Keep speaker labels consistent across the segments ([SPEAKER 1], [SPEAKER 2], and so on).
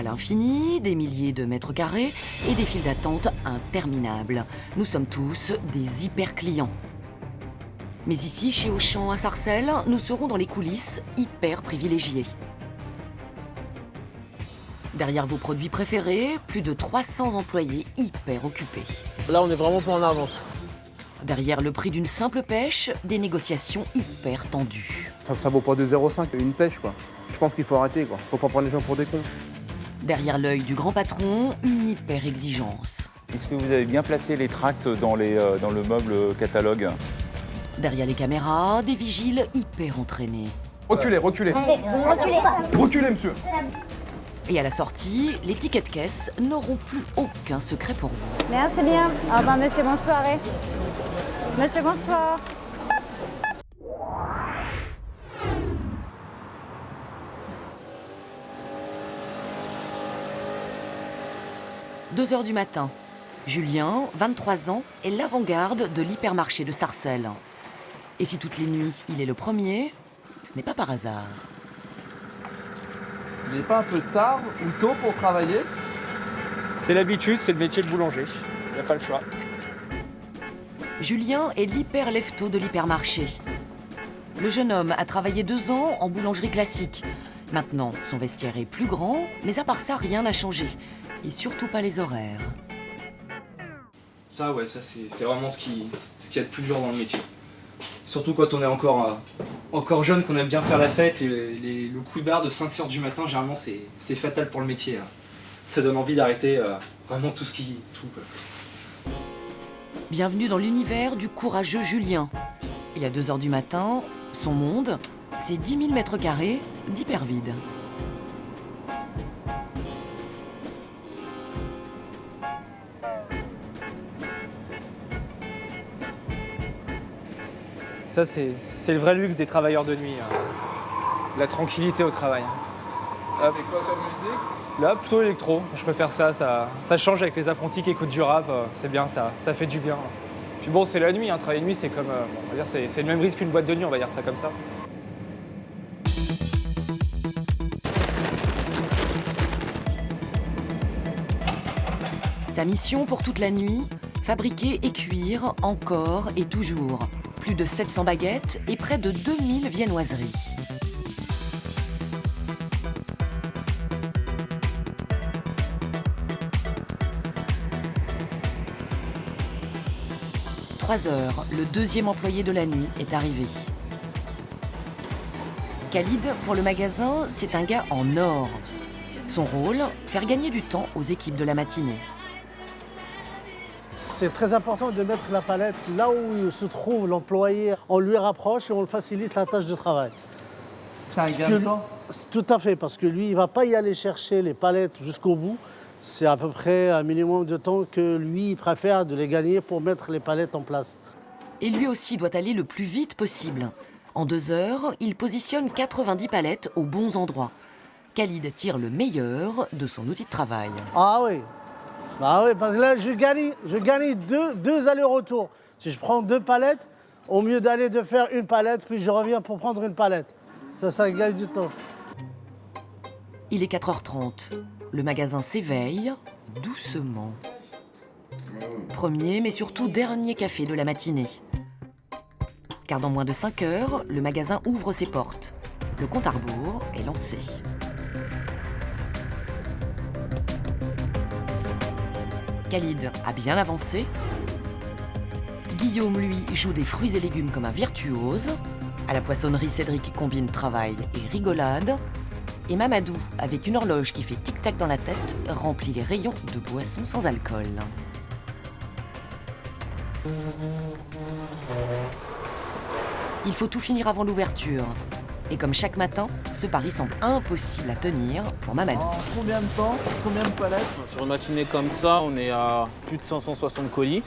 [SPEAKER 1] À l'infini, des milliers de mètres carrés et des files d'attente interminables. Nous sommes tous des hyper clients. Mais ici, chez Auchan à Sarcelles, nous serons dans les coulisses hyper privilégiés. Derrière vos produits préférés, plus de 300 employés hyper occupés.
[SPEAKER 2] Là, on est vraiment pas en avance.
[SPEAKER 1] Derrière le prix d'une simple pêche, des négociations hyper tendues.
[SPEAKER 3] Ça vaut pas 2,05 € une pêche, quoi. Je pense qu'il faut arrêter, quoi. Faut pas prendre les gens pour des cons.
[SPEAKER 1] Derrière l'œil du grand patron, une hyper exigence.
[SPEAKER 4] Est-ce que vous avez bien placé les tracts dans le meuble catalogue?
[SPEAKER 1] Derrière les caméras, des vigiles hyper entraînés.
[SPEAKER 3] Reculez, reculez. Reculez, monsieur.
[SPEAKER 1] Et à la sortie, les tickets de caisse n'auront plus aucun secret pour vous.
[SPEAKER 5] Merci bien. Au revoir, monsieur, bonne soirée. Monsieur, bonsoir.
[SPEAKER 1] « 2 heures du matin. Julien, 23 ans, est l'avant-garde de l'hypermarché de Sarcelles. Et si toutes les nuits, il est le premier, ce n'est pas par hasard.
[SPEAKER 2] Il n'est pas un peu tard ou tôt pour travailler? C'est l'habitude, c'est le métier de boulanger. Il n'y a pas le choix.
[SPEAKER 1] Julien est l'hyper lève-tôt de l'hypermarché. Le jeune homme a travaillé 2 ans en boulangerie classique. Maintenant, son vestiaire est plus grand, mais à part ça, rien n'a changé. Et surtout pas les horaires.
[SPEAKER 6] Ça, ouais, ça c'est vraiment ce qu'il y a de plus dur dans le métier. Surtout quand on est encore jeune, qu'on aime bien faire la fête, le coup de barre de 5 heures du matin, généralement c'est fatal pour le métier. Hein. Ça donne envie d'arrêter vraiment tout. Quoi.
[SPEAKER 1] Bienvenue dans l'univers du courageux Julien. Et à 2 heures du matin, son monde, c'est 10 000 mètres carrés d'hyper vide.
[SPEAKER 2] Ça, c'est le vrai luxe des travailleurs de nuit. Hein. La tranquillité au travail.
[SPEAKER 3] C'est quoi comme musique?
[SPEAKER 2] Là, plutôt électro. Je préfère ça. Ça change avec les apprentis qui écoutent du rap. C'est bien ça. Ça fait du bien. Puis bon, c'est la nuit. Hein. Travailler de nuit, c'est comme. On va dire, c'est le même rythme qu'une boîte de nuit. On va dire ça comme ça.
[SPEAKER 1] Sa mission pour toute la nuit, fabriquer et cuire encore et toujours. Plus de 700 baguettes et près de 2000 viennoiseries. « 3 heures, le deuxième employé de la nuit est arrivé. Khalid, pour le magasin, c'est un gars en or. Son rôle, faire gagner du temps aux équipes de la matinée.
[SPEAKER 7] C'est très important de mettre la palette là où se trouve l'employé. On lui rapproche et on le facilite la tâche de travail.
[SPEAKER 2] C'est un gain de temps?
[SPEAKER 7] Tout à fait, parce que lui, il ne va pas y aller chercher les palettes jusqu'au bout. C'est à peu près un minimum de temps que lui, il préfère de les gagner pour mettre les palettes en place.
[SPEAKER 1] Et lui aussi doit aller le plus vite possible. En 2 heures, il positionne 90 palettes aux bons endroits. Khalid tire le meilleur de son outil de travail.
[SPEAKER 7] Ah oui. Bah oui, parce que là, je gagne deux allers-retours. Si je prends 2 palettes, au mieux d'aller de faire une palette, puis je reviens pour prendre une palette. Ça gagne du temps.
[SPEAKER 1] Il est 4h30. Le magasin s'éveille doucement. Premier, mais surtout dernier café de la matinée. Car dans moins de 5 heures, le magasin ouvre ses portes. Le compte à rebours est lancé. Khalid a bien avancé. Guillaume, lui, joue des fruits et légumes comme un virtuose. À la poissonnerie, Cédric combine travail et rigolade. Et Mamadou, avec une horloge qui fait tic-tac dans la tête, remplit les rayons de boissons sans alcool. Il faut tout finir avant l'ouverture. Et comme chaque matin, ce pari semble impossible à tenir pour Mamadou.
[SPEAKER 2] En combien de temps? Combien de palettes?
[SPEAKER 8] Sur une matinée comme ça, on est à plus de 560 colis.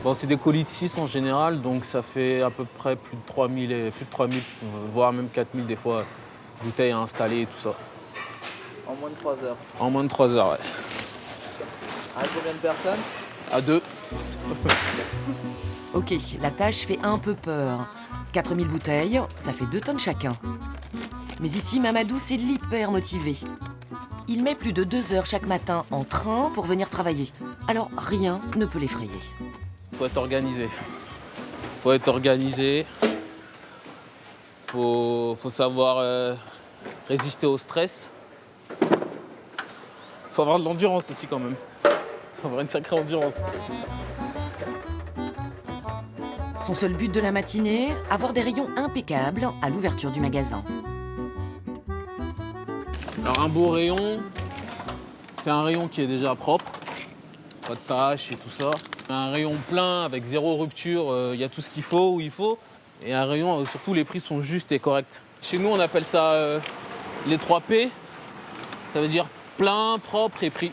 [SPEAKER 8] Bon, c'est des colis de 6 en général, donc ça fait à peu près plus de 3000, voire même 4000 des fois, bouteilles à installer et tout ça.
[SPEAKER 2] En moins de 3 heures.
[SPEAKER 8] En moins de 3 heures, ouais.
[SPEAKER 2] À combien de personnes?
[SPEAKER 8] À 2.
[SPEAKER 1] Ok, la tâche fait un peu peur. 4000 bouteilles, ça fait 2 tonnes chacun. Mais ici, Mamadou, c'est l'hyper motivé. Il met plus de 2 heures chaque matin en train pour venir travailler. Alors rien ne peut l'effrayer.
[SPEAKER 8] Faut être organisé. Faut être organisé. Faut savoir résister au stress. Faut avoir de l'endurance aussi quand même. Faut avoir une sacrée endurance.
[SPEAKER 1] Son seul but de la matinée, avoir des rayons impeccables à l'ouverture du magasin.
[SPEAKER 8] Alors un beau rayon, c'est un rayon qui est déjà propre. Pas de taches et tout ça. Un rayon plein avec 0 rupture, il y a tout ce qu'il faut où il faut. Et un rayon, surtout les prix sont justes et corrects. Chez nous, on appelle ça les 3 P. Ça veut dire plein, propre et prix.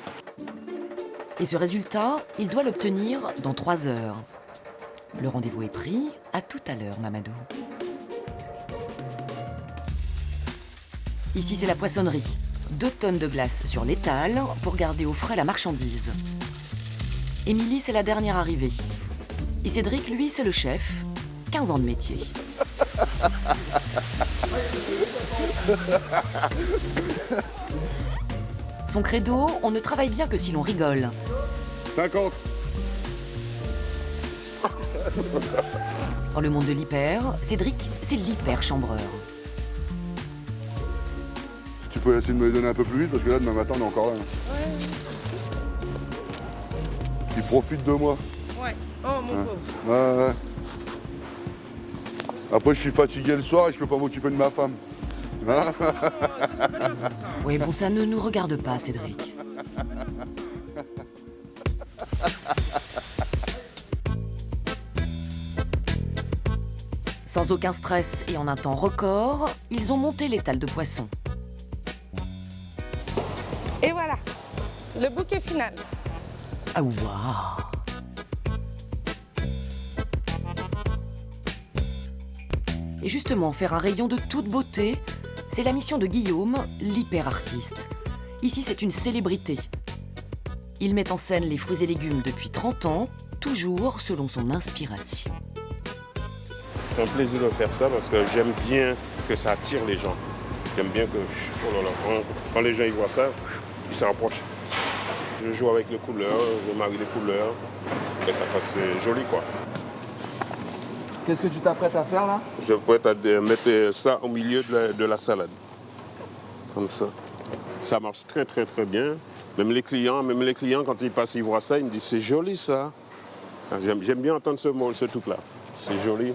[SPEAKER 1] Et ce résultat, il doit l'obtenir dans 3 heures. Le rendez-vous est pris. À tout à l'heure, Mamadou. Ici, c'est la poissonnerie. 2 tonnes de glace sur l'étal pour garder au frais la marchandise. Émilie, c'est la dernière arrivée. Et Cédric, lui, c'est le chef. 15 ans de métier. Son credo, on ne travaille bien que si l'on rigole.
[SPEAKER 9] 50.
[SPEAKER 1] Dans le monde de l'hyper, Cédric, c'est l'hyper-chambreur.
[SPEAKER 9] Si tu peux essayer de me les donner un peu plus vite, parce que là, demain matin, on est encore là. Il profite de moi.
[SPEAKER 10] Ouais. Oh, mon pauvre.
[SPEAKER 9] Ouais. Après, je suis fatigué le soir et je peux pas m'occuper de ma femme.
[SPEAKER 1] Oui, bon, ça ne nous regarde pas, Cédric. Sans aucun stress et en un temps record, ils ont monté l'étal de poissons.
[SPEAKER 10] Et voilà, le bouquet final.
[SPEAKER 1] Ah, waouh! Et justement, faire un rayon de toute beauté, c'est la mission de Guillaume, l'hyper-artiste. Ici, c'est une célébrité. Il met en scène les fruits et légumes depuis 30 ans, toujours selon son inspiration.
[SPEAKER 11] C'est un plaisir de faire ça parce que j'aime bien que ça attire les gens. J'aime bien que, oh là là, quand les gens ils voient ça, ils s'en rapprochent. Je joue avec les couleurs, je marie les couleurs, et ça fasse joli quoi.
[SPEAKER 3] Qu'est-ce que tu t'apprêtes à faire là?
[SPEAKER 11] Je prête à mettre ça au milieu de la salade. Comme ça. Ça marche très très très bien. Même les clients, quand ils passent, ils voient ça, ils me disent c'est joli ça. J'aime bien entendre ce truc-là. C'est joli.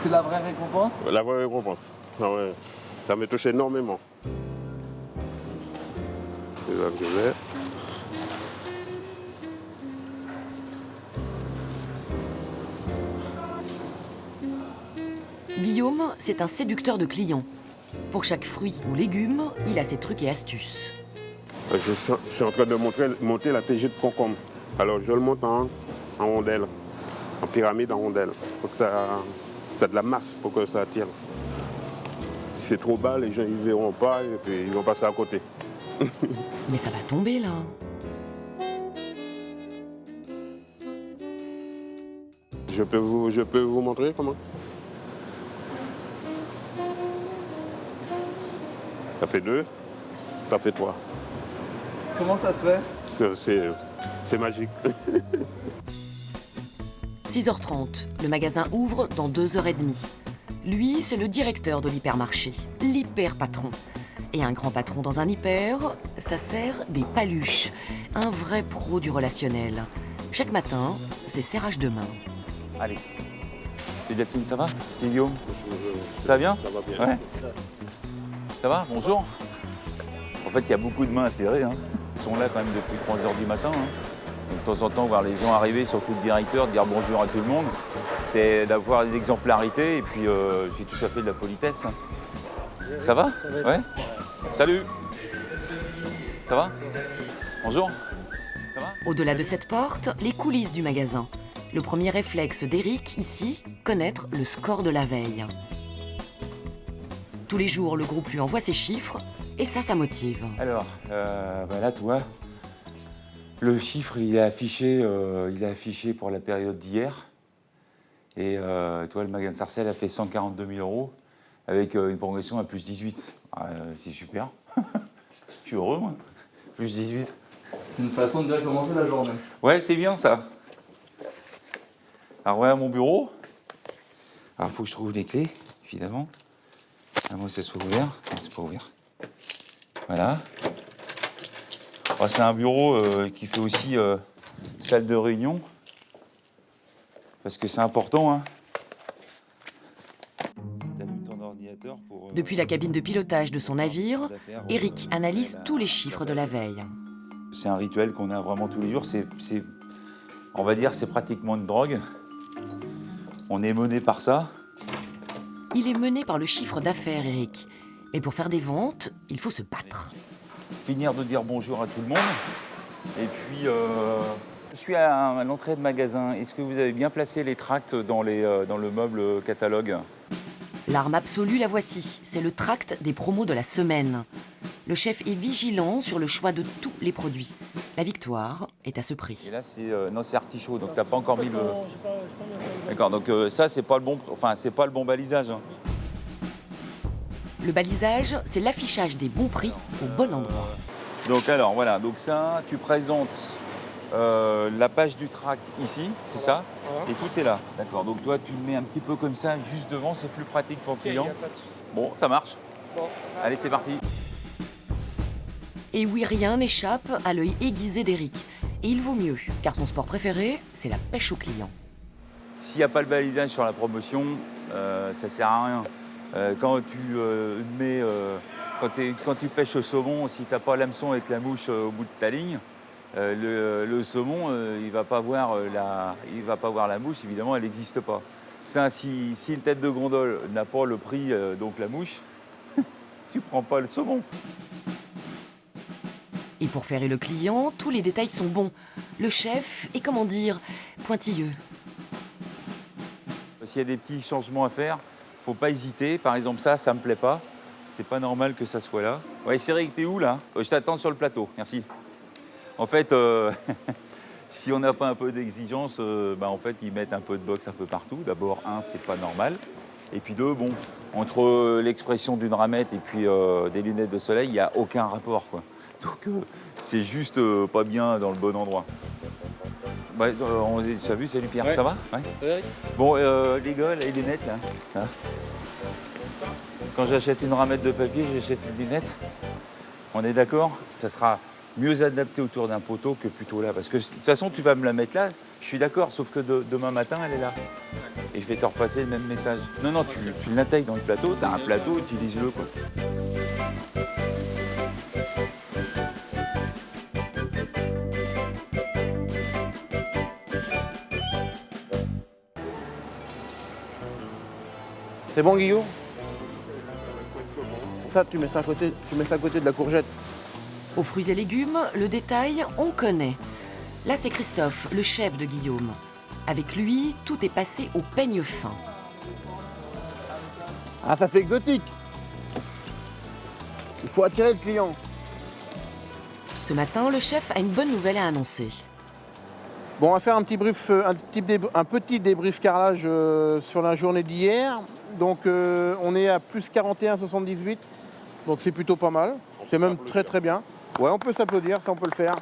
[SPEAKER 3] C'est la vraie récompense?
[SPEAKER 11] La vraie récompense. Ah ouais. Ça me touche énormément. C'est là que je vais.
[SPEAKER 1] Guillaume, c'est un séducteur de clients. Pour chaque fruit ou légume, il a ses trucs et astuces.
[SPEAKER 11] Je suis en train de monter la TG de concombre. Alors je le monte en rondelles, en pyramide en rondelles. Il faut que ça a de la masse pour que ça attire. Si c'est trop bas, les gens ne verront pas et puis ils vont passer à côté.
[SPEAKER 1] Mais ça va tomber là.
[SPEAKER 11] Je peux vous montrer comment? Ça fait 2, ça fait 3.
[SPEAKER 3] Comment ça se fait?
[SPEAKER 11] C'est magique.
[SPEAKER 1] 6h30, le magasin ouvre dans 2h30. Lui, c'est le directeur de l'hypermarché, l'hyper-patron. Et un grand patron dans un hyper, ça sert des paluches. Un vrai pro du relationnel. Chaque matin, c'est serrage de main.
[SPEAKER 4] Allez. Et Delphine, ça va? C'est Guillaume? Ça va bien?
[SPEAKER 11] Ça va bien.
[SPEAKER 4] Ouais. Ça va? Bonjour. En fait, il y a beaucoup de mains à serrer. Hein. Ils sont là quand même depuis 3 h du matin. Hein. De temps en temps, voir les gens arriver, surtout le directeur, dire bonjour à tout le monde, c'est d'avoir des exemplarités et puis c'est tout à fait de la politesse. Hein. Ça va? Ouais. Salut. Ça va? Bonjour. Ça va?
[SPEAKER 1] Au-delà de cette porte, les coulisses du magasin. Le premier réflexe d'Eric, ici, connaître le score de la veille. Tous les jours, le groupe lui envoie ses chiffres, et ça motive.
[SPEAKER 4] Alors, là, tu vois, le chiffre, il est affiché pour la période d'hier. Et toi, le magasin de Sarcelles a fait 142 000 € avec une progression à plus 18. C'est super. Je suis heureux, moi. Plus 18.
[SPEAKER 8] C'est une façon de bien commencer la journée.
[SPEAKER 4] Ouais, c'est bien ça. Alors voilà mon bureau. Alors il faut que je trouve les clés, évidemment. À moins que ça soit ouvert. Non, c'est pas ouvert. Voilà. Alors, c'est un bureau qui fait aussi salle de réunion. Parce que c'est important, hein. T'allumes ton ordinateur pour...
[SPEAKER 1] Depuis la cabine de pilotage de son navire, Eric analyse tous les chiffres de la veille.
[SPEAKER 4] C'est un rituel qu'on a vraiment tous les jours. On va dire c'est pratiquement une drogue. On est mené par ça.
[SPEAKER 1] Il est mené par le chiffre d'affaires, Eric. Mais pour faire des ventes, il faut se battre.
[SPEAKER 4] Finir de dire bonjour à tout le monde. Et puis, je suis à l'entrée de magasin. Est-ce que vous avez bien placé les tracts dans le meuble catalogue?
[SPEAKER 1] L'arme absolue, la voici. C'est le tract des promos de la semaine. Le chef est vigilant sur le choix de tous les produits. La victoire est à ce prix.
[SPEAKER 4] Et là, c'est artichaut, donc t'as pas encore mis le... D'accord, donc ça, c'est pas le bon balisage. Hein.
[SPEAKER 1] Le balisage, c'est l'affichage des bons prix au bon endroit.
[SPEAKER 4] Donc alors, voilà, donc ça, tu présentes la page du tract ici, c'est ça? Et tout est là. D'accord, donc toi, tu le mets un petit peu comme ça, juste devant, c'est plus pratique pour le client. Bon, ça marche. Bon. Allez, c'est parti.
[SPEAKER 1] Et oui, rien n'échappe à l'œil aiguisé d'Eric. Et il vaut mieux, car son sport préféré, c'est la pêche au client.
[SPEAKER 4] S'il n'y a pas le balisage sur la promotion, ça sert à rien. Quand tu pêches au saumon, si tu n'as pas l'hameçon avec la mouche au bout de ta ligne, le saumon, il ne va pas voir la mouche, évidemment, elle n'existe pas. Ça, si une tête de gondole n'a pas le prix, donc la mouche, tu ne prends pas le saumon.
[SPEAKER 1] Et pour ferrer le client, tous les détails sont bons. Le chef est, comment dire, pointilleux.
[SPEAKER 4] S'il y a des petits changements à faire, faut pas hésiter. Par exemple, ça me plaît pas. C'est pas normal que ça soit là. Ouais, Cédric, t'es où là? Je t'attends sur le plateau, merci. En fait, si on n'a pas un peu d'exigence, en fait, ils mettent un peu de boxe un peu partout. D'abord, c'est pas normal. Et puis deux, bon, entre l'expression d'une ramette et puis des lunettes de soleil, il n'y a aucun rapport, quoi. Donc, c'est juste pas bien dans le bon endroit. Ouais, tu as vu, salut Pierre, ouais. Ça va? Ouais. Ça va, Eric? Bon, les gars, les lunettes, là. Hein, quand j'achète une ramette de papier, j'achète une lunette. On est d'accord? Ça sera mieux adapté autour d'un poteau que plutôt là. Parce que de toute façon, tu vas me la mettre là, je suis d'accord, sauf que demain matin, elle est là. Et je vais te repasser le même message. Non, tu l'intègres dans le plateau, tu as un plateau, utilise-le, quoi.
[SPEAKER 3] C'est bon, Guillaume? Ça, tu mets ça à côté de la courgette.
[SPEAKER 1] Aux fruits et légumes, le détail, on connaît. Là, c'est Christophe, le chef de Guillaume. Avec lui, tout est passé au peigne fin.
[SPEAKER 3] Ah, ça fait exotique. Il faut attirer le client.
[SPEAKER 1] Ce matin, le chef a une bonne nouvelle à annoncer.
[SPEAKER 3] Bon, on va faire un petit débrief carrelage sur la journée d'hier. Donc, on est à plus 41,78. Donc, c'est plutôt pas mal. C'est même très, très bien. Ouais, on peut s'applaudir, ça, on peut le faire.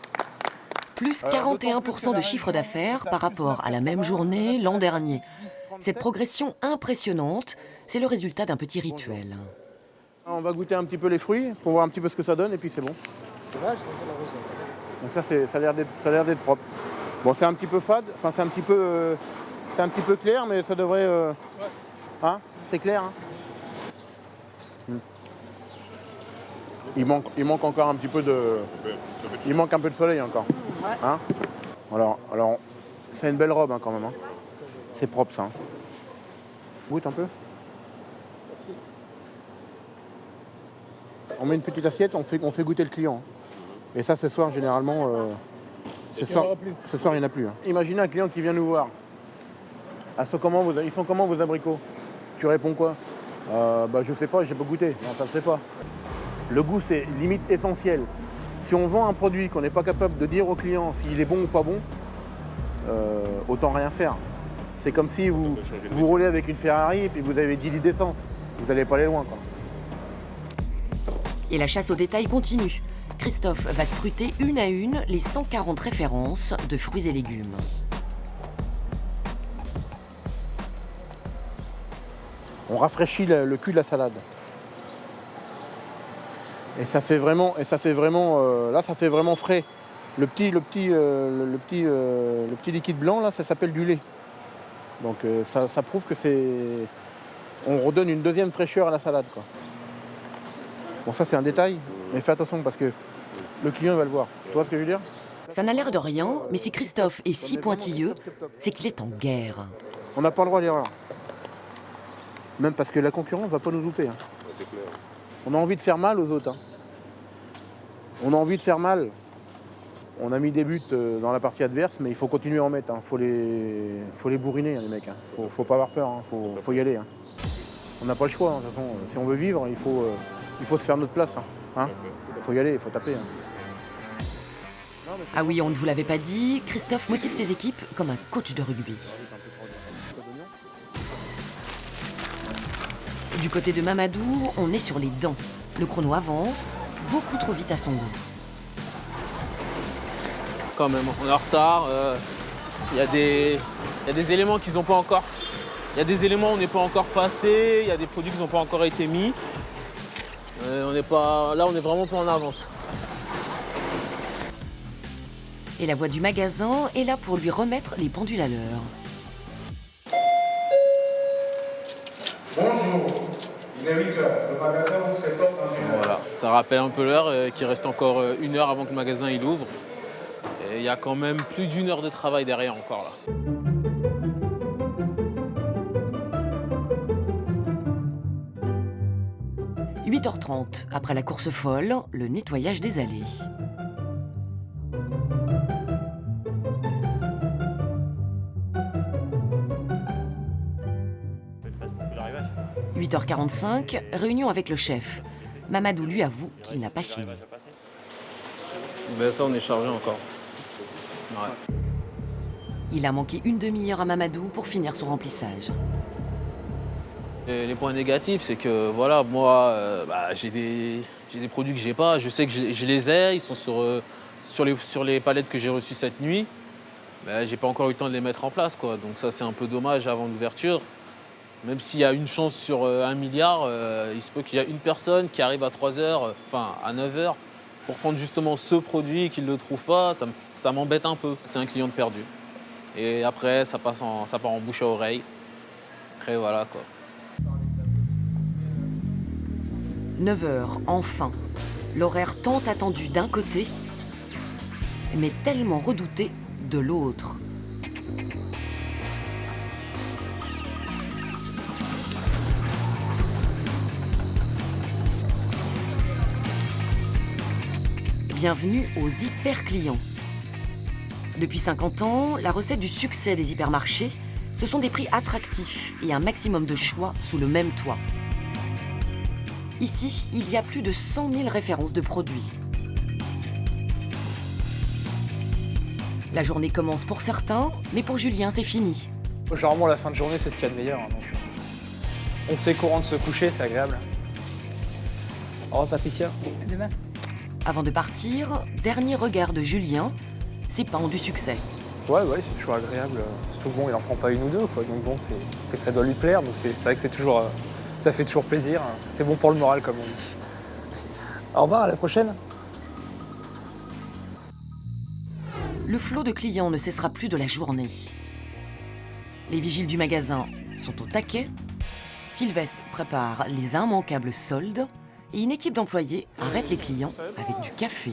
[SPEAKER 1] Plus 41% de chiffre d'affaires par rapport à la même journée l'an dernier. Cette progression impressionnante, c'est le résultat d'un petit rituel.
[SPEAKER 3] On va goûter un petit peu les fruits pour voir un petit peu ce que ça donne et puis c'est bon. Donc ça a l'air d'être propre. Bon, c'est un petit peu fade, enfin c'est un petit peu clair, mais ça devrait... Hein? C'est clair, hein? Il manque encore un petit peu de... Il manque un peu de soleil encore. Hein? Alors, c'est une belle robe hein, quand même. Hein. C'est propre ça. Hein. Goûte un peu. On met une petite assiette, on fait goûter le client. Et ça, ce soir, généralement... ce soir, il n'y en a plus. Hein. Imaginez un client qui vient nous voir. Ils font comment vos abricots? Tu réponds quoi? Je sais pas, j'ai pas goûté. Non, ça ne se fait pas. Le goût, c'est limite essentiel. Si on vend un produit qu'on n'est pas capable de dire au client s'il est bon ou pas bon, autant rien faire. C'est comme si vous roulez avec une Ferrari et puis vous avez 10 litres d'essence. Vous n'allez pas aller loin, quoi.
[SPEAKER 1] Et la chasse au détail continue. Christophe va scruter une à une les 140 références de fruits et légumes.
[SPEAKER 3] On rafraîchit le cul de la salade. Et ça fait vraiment, là ça fait vraiment frais. Le petit liquide blanc là, ça s'appelle du lait. Donc ça prouve que on redonne une deuxième fraîcheur à la salade, quoi. Bon, ça c'est un détail, mais fais attention parce que le client va le voir. Tu vois ce que je veux dire?
[SPEAKER 1] Ça n'a l'air de rien, mais si Christophe est si pointilleux, c'est qu'il est en guerre.
[SPEAKER 3] On n'a pas le droit à l'erreur. Même parce que la concurrence ne va pas nous louper. Hein. On a envie de faire mal aux autres. Hein. On a envie de faire mal. On a mis des buts dans la partie adverse, mais il faut continuer à en mettre. Faut les bourriner, hein, les mecs. Hein. Faut pas avoir peur. Hein. Faut y aller. Hein. On n'a pas le choix. Hein. De toute façon, si on veut vivre, il faut se faire notre place. Hein. Il faut y aller, il faut taper. Hein.
[SPEAKER 1] Ah oui, on ne vous l'avait pas dit, Christophe motive ses équipes comme un coach de rugby. Du côté de Mamadou, on est sur les dents. Le chrono avance, beaucoup trop vite à son goût.
[SPEAKER 8] Quand même, on est en retard. Il y a des éléments qu'ils n'ont pas encore. Il y a des éléments où on n'est pas encore passé. Il y a des produits qui n'ont pas encore été mis. Là, on n'est vraiment pas en avance.
[SPEAKER 1] Et la voix du magasin est là pour lui remettre les pendules à l'heure.
[SPEAKER 12] Bonjour, il est 8h. Le magasin ouvre ses portes dans une heure.
[SPEAKER 8] Voilà, ça rappelle un peu l'heure, qu'il reste encore 1 heure avant que le magasin il ouvre. Et il y a quand même plus d'1 heure de travail derrière encore là.
[SPEAKER 1] « 8h30, après la course folle, le nettoyage des allées. « 8h45, réunion avec le chef. Mamadou lui avoue qu'il n'a pas fini.
[SPEAKER 8] Ben ça, on est chargé encore. Ouais.
[SPEAKER 1] Il a manqué une demi-heure à Mamadou pour finir son remplissage.
[SPEAKER 8] Les points négatifs, c'est que voilà, moi, j'ai des produits que j'ai pas. Je sais que je les ai, ils sont sur les palettes que j'ai reçues cette nuit. Mais j'ai pas encore eu le temps de les mettre en place, quoi. Donc ça, c'est un peu dommage avant l'ouverture. Même s'il y a une chance sur 1 milliard, il se peut qu'il y a une personne qui arrive à 3h, enfin à 9h, pour prendre justement ce produit et qu'il ne le trouve pas, ça m'embête un peu. C'est un client de perdu. Et après, ça part en bouche à oreille. Après, voilà, quoi.
[SPEAKER 1] 9h, enfin. L'horaire tant attendu d'un côté, mais tellement redouté de l'autre. Bienvenue aux hyper clients. Depuis 50 ans, la recette du succès des hypermarchés, ce sont des prix attractifs et un maximum de choix sous le même toit. Ici, il y a plus de 100 000 références de produits. La journée commence pour certains, mais pour Julien, c'est fini.
[SPEAKER 2] Généralement, la fin de journée, c'est ce qu'il y a de meilleur. Hein, donc, on sait courant de se coucher, c'est agréable. Au revoir, Patricia.
[SPEAKER 1] À demain. Avant de partir, dernier regard de Julien, c'est pas du succès.
[SPEAKER 2] Ouais, c'est toujours agréable. Surtout bon, il en prend pas une ou deux, quoi. Donc bon, c'est que ça doit lui plaire. Donc c'est vrai que c'est toujours, ça fait toujours plaisir. C'est bon pour le moral, comme on dit. Au revoir, à la prochaine.
[SPEAKER 1] Le flot de clients ne cessera plus de la journée. Les vigiles du magasin sont au taquet. Sylvestre prépare les immanquables soldes. Et une équipe d'employés arrête les clients avec du café.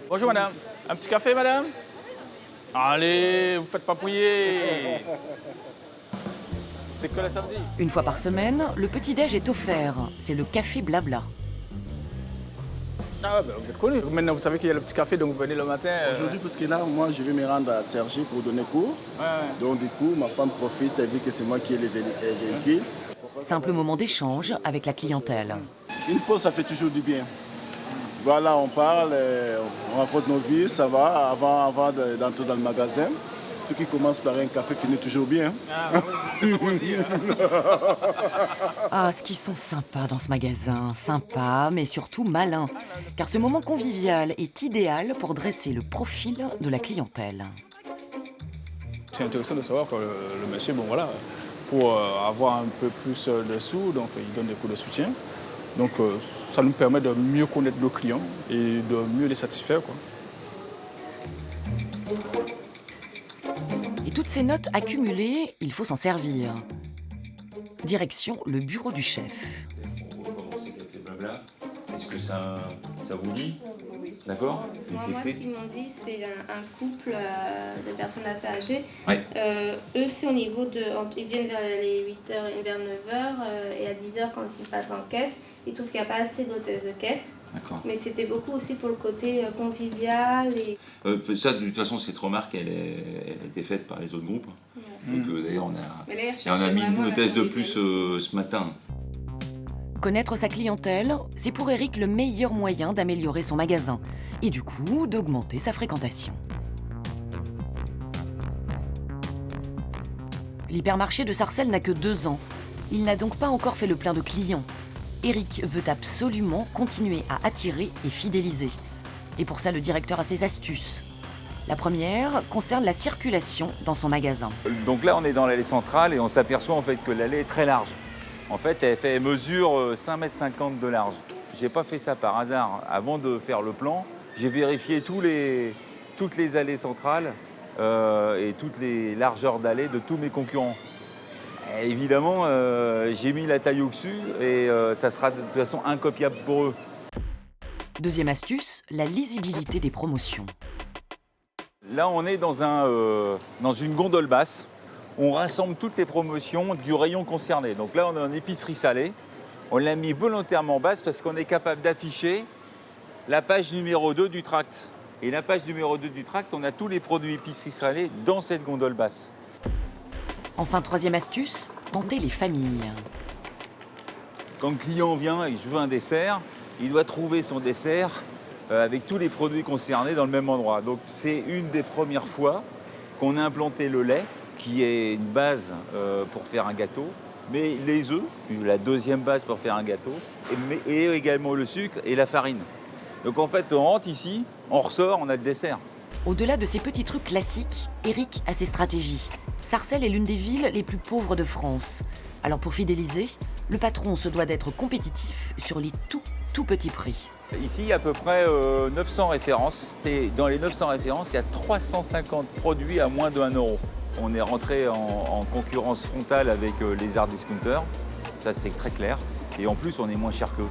[SPEAKER 13] Bonjour madame, un petit café madame? Allez, vous faites pas pouiller. C'est que le samedi.
[SPEAKER 1] Une fois par semaine, le petit-déj est offert. C'est le café blabla.
[SPEAKER 13] Ah ben vous êtes connu. Maintenant vous savez qu'il y a le petit café, donc vous venez le matin.
[SPEAKER 14] Aujourd'hui, parce que là, moi, je vais me rendre à Cergy pour donner cours.
[SPEAKER 13] Ouais.
[SPEAKER 14] Donc du coup, ma femme profite, elle dit que c'est moi qui ai les véhicules.
[SPEAKER 1] Simple moment d'échange avec la clientèle.
[SPEAKER 14] Une pause, ça fait toujours du bien. Voilà, on parle, on raconte nos vies, ça va, avant d'entrer dans le magasin. Tout qui commence par un café finit toujours bien.
[SPEAKER 13] Ah, oui, c'est ce qu'on dit.
[SPEAKER 1] Ah, ce qu'ils sont sympas dans ce magasin. Sympas, mais surtout malins. Car ce moment convivial est idéal pour dresser le profil de la clientèle.
[SPEAKER 15] C'est intéressant de savoir que le monsieur, bon voilà, pour avoir un peu plus de sous, donc il donne des coups de soutien. Donc ça nous permet de mieux connaître nos clients et de mieux les satisfaire, quoi.
[SPEAKER 1] Et toutes ces notes accumulées, il faut s'en servir. Direction le bureau du chef.
[SPEAKER 4] On va commencer café blabla. Est-ce que ça vous dit?
[SPEAKER 16] Oui.
[SPEAKER 4] D'accord?
[SPEAKER 16] Moi, ce qu'ils m'ont dit, c'est un couple de personnes assez âgées.
[SPEAKER 4] Ouais.
[SPEAKER 16] Eux, c'est au niveau de... Ils viennent vers les 8h et vers 9h. Et à 10h, quand ils passent en caisse, ils trouvent qu'il n'y a pas assez d'hôtesses de caisse.
[SPEAKER 4] D'accord.
[SPEAKER 16] Mais c'était beaucoup aussi pour le côté convivial. Et...
[SPEAKER 4] Ça, de toute façon, cette remarque, elle a été faite par les autres groupes. Ouais. Donc d'ailleurs, on a mis une hôtesse de plus ce matin.
[SPEAKER 1] Connaître sa clientèle, c'est pour Eric le meilleur moyen d'améliorer son magasin et du coup d'augmenter sa fréquentation. L'hypermarché de Sarcelles n'a que 2 ans. Il n'a donc pas encore fait le plein de clients. Eric veut absolument continuer à attirer et fidéliser. Et pour ça, le directeur a ses astuces. La première concerne la circulation dans son magasin.
[SPEAKER 4] Donc là, on est dans l'allée centrale et on s'aperçoit en fait que l'allée est très large. En fait, elle mesure 5,50 m de large. J'ai pas fait ça par hasard. Avant de faire le plan, j'ai vérifié toutes les allées centrales et toutes les largeurs d'allées de tous mes concurrents. Et évidemment, j'ai mis la taille au-dessus et ça sera de toute façon incopiable pour eux.
[SPEAKER 1] Deuxième astuce, la lisibilité des promotions.
[SPEAKER 4] Là, on est dans une gondole basse. On rassemble toutes les promotions du rayon concerné. Donc là, on est en épicerie salée. On l'a mis volontairement basse parce qu'on est capable d'afficher la page numéro 2 du tract. Et la page numéro 2 du tract, on a tous les produits épicerie salée dans cette gondole basse.
[SPEAKER 1] Enfin, troisième astuce, tenter les familles.
[SPEAKER 4] Quand le client vient et je veux un dessert, il doit trouver son dessert avec tous les produits concernés dans le même endroit. Donc c'est une des premières fois qu'on a implanté le lait, qui est une base pour faire un gâteau, mais les œufs, la deuxième base pour faire un gâteau, et également le sucre et la farine. Donc en fait, on rentre ici, on ressort, on a le dessert.
[SPEAKER 1] Au-delà de ces petits trucs classiques, Eric a ses stratégies. Sarcelles est l'une des villes les plus pauvres de France. Alors pour fidéliser, le patron se doit d'être compétitif sur les tout petits prix.
[SPEAKER 4] Ici, il y a à peu près 900 références. Et dans les 900 références, il y a 350 produits à moins de 1 €. On est rentré en concurrence frontale avec les hard discounters. Ça, c'est très clair. Et en plus, on est moins cher qu'eux.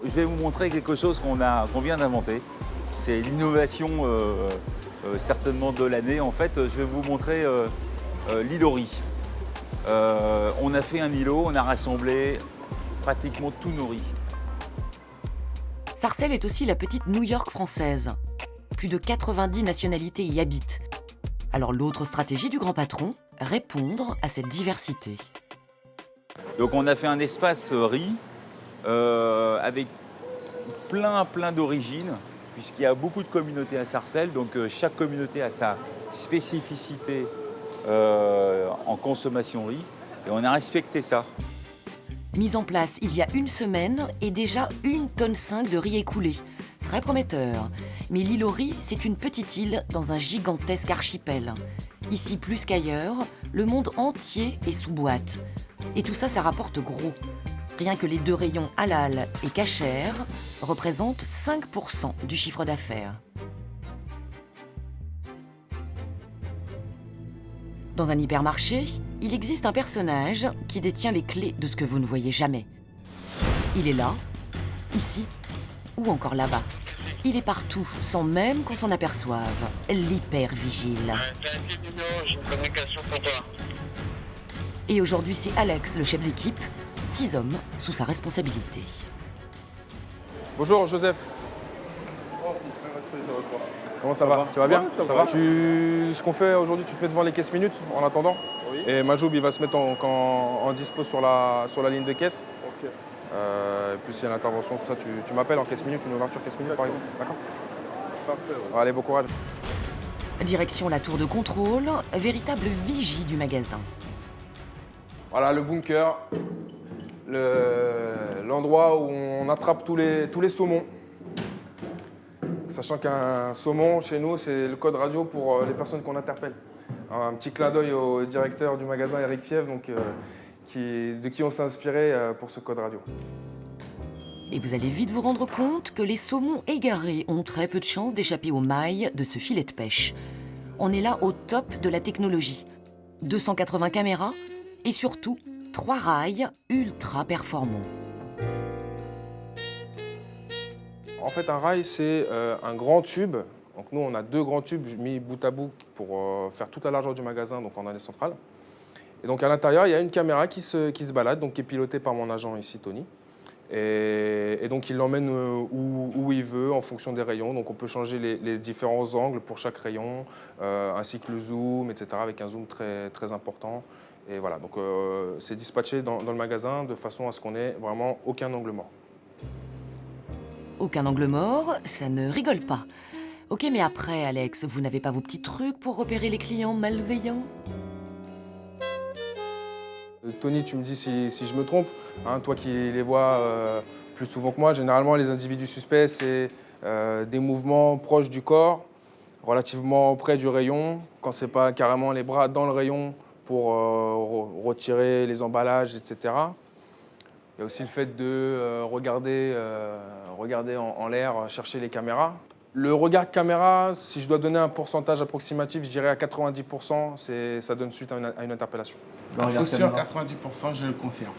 [SPEAKER 4] Je vais vous montrer quelque chose qu'on vient d'inventer. C'est l'innovation certainement de l'année. En fait, je vais vous montrer l'îlot-riz. On a fait un îlot, on a rassemblé pratiquement tous nos riz.
[SPEAKER 1] Sarcelles est aussi la petite New York française. Plus de 90 nationalités y habitent. Alors l'autre stratégie du grand patron, répondre à cette diversité.
[SPEAKER 4] Donc on a fait un espace riz avec plein d'origines, puisqu'il y a beaucoup de communautés à Sarcelles. Donc chaque communauté a sa spécificité en consommation riz. Et on a respecté ça.
[SPEAKER 1] Mise en place il y a 1 semaine et déjà 1,5 tonne de riz écoulé. Très prometteur. Mais l'île au riz, c'est une petite île dans un gigantesque archipel. Ici plus qu'ailleurs, le monde entier est sous boîte. Et tout ça, ça rapporte gros. Rien que les 2 rayons halal et kasher représentent 5% du chiffre d'affaires. Dans un hypermarché, il existe un personnage qui détient les clés de ce que vous ne voyez jamais. Il est là, ici ou encore là-bas. Il est partout, sans même qu'on s'en aperçoive. L'hyper-vigile.
[SPEAKER 17] J'ai une communication pour toi.
[SPEAKER 1] Et aujourd'hui, c'est Alex, le chef d'équipe, 6 hommes sous sa responsabilité.
[SPEAKER 2] Bonjour Joseph. Comment ça va? Tu vas bien?
[SPEAKER 3] Ouais, ça va.
[SPEAKER 2] Ce qu'on fait aujourd'hui, tu te mets devant les caisses minutes en attendant.
[SPEAKER 3] Oui.
[SPEAKER 2] Et Majoub, il va se mettre en dispo sur la ligne de caisse.
[SPEAKER 3] Ok.
[SPEAKER 2] Et puis s'il y a une intervention, tout ça, tu m'appelles en caisse minutes, une ouverture caisse minutes par exemple. D'accord?
[SPEAKER 3] Parfait. Ouais.
[SPEAKER 2] Allez, bon courage.
[SPEAKER 1] Direction la tour de contrôle, véritable vigie du magasin.
[SPEAKER 18] Voilà le bunker, l'endroit où on attrape tous les saumons. Sachant qu'un saumon, chez nous, c'est le code radio pour les personnes qu'on interpelle. Un petit clin d'œil au directeur du magasin, Eric Fièvre, donc, de qui on s'est inspiré pour ce code radio.
[SPEAKER 1] Et vous allez vite vous rendre compte que les saumons égarés ont très peu de chances d'échapper aux mailles de ce filet de pêche. On est là au top de la technologie. 280 caméras et surtout 3 rails ultra performants.
[SPEAKER 18] En fait, un rail, c'est un grand tube. Donc nous, on a 2 grands tubes mis bout à bout pour faire toute la largeur du magasin, donc en allée centrale. Et donc à l'intérieur, il y a une caméra qui se balade, donc qui est pilotée par mon agent ici, Tony. Et donc il l'emmène où il veut en fonction des rayons. Donc on peut changer les différents angles pour chaque rayon, ainsi que le zoom, etc. avec un zoom très, très important. Et voilà, donc c'est dispatché dans le magasin de façon à ce qu'on ait vraiment aucun angle mort.
[SPEAKER 1] Aucun angle mort, ça ne rigole pas. Ok, mais après, Alex, vous n'avez pas vos petits trucs pour repérer les clients malveillants?
[SPEAKER 18] Tony, tu me dis si je me trompe, hein, toi qui les vois plus souvent que moi, généralement les individus suspects, c'est des mouvements proches du corps, relativement près du rayon, quand c'est pas carrément les bras dans le rayon pour retirer les emballages, etc. Il y a aussi le fait de regarder en l'air, chercher les caméras. Le regard caméra, si je dois donner un pourcentage approximatif, je dirais à 90%, ça donne suite à une interpellation.
[SPEAKER 14] Coup sûr, 90%, je le confirme.